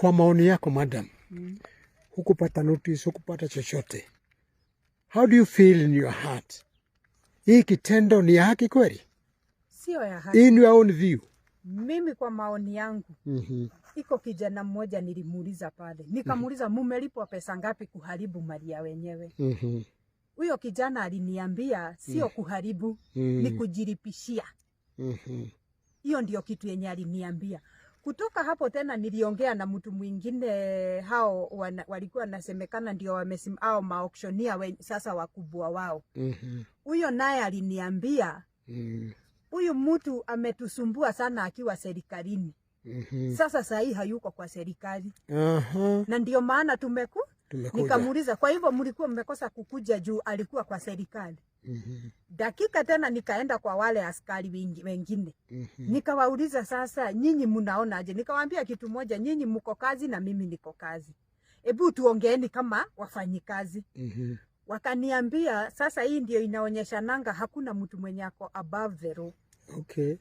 Kwa maoni yako madam, hukupata notice, hukupata chochote. How do you feel in your heart? Hii kitendo ni ya haki kweli? Sio ya haki. In your own view? Mimi kwa maoni yangu, iko kijana mmoja nilimuuliza pale. Nikamuuliza mumelipwa pesa ngapi kuharibu mali ya wenyewe? Huyo kijana aliniambia sio kuharibu, ni kujiripishia. Hiyo ndio kitu yenye aliniambia. Kutoka hapo tena niliongea na mtu mwingine, hao walikuwa nasemekana ndio au maauctioneer sasa wakubwa wao. Huyo naye aliniambia huyu mtu ametusumbua sana akiwa serikalini. Sasa sahi hayuko kwa serikali. Na ndio maana nikamuuliza, kwa hivyo mlikuwa mmekosa kukuja juu alikuwa kwa serikali? Dakika tena nikaenda kwa wale askari wengine. Nikawauliza, sasa nyinyi mnaona aje? Nikawaambia kitu moja, nyinyi mko kazi na mimi niko kazi. Hebu tuongeeni kama wafanyikazi. Wakaniambia sasa hii ndio inaonyesha nanga hakuna mtu mwenye ako above the law. Okay.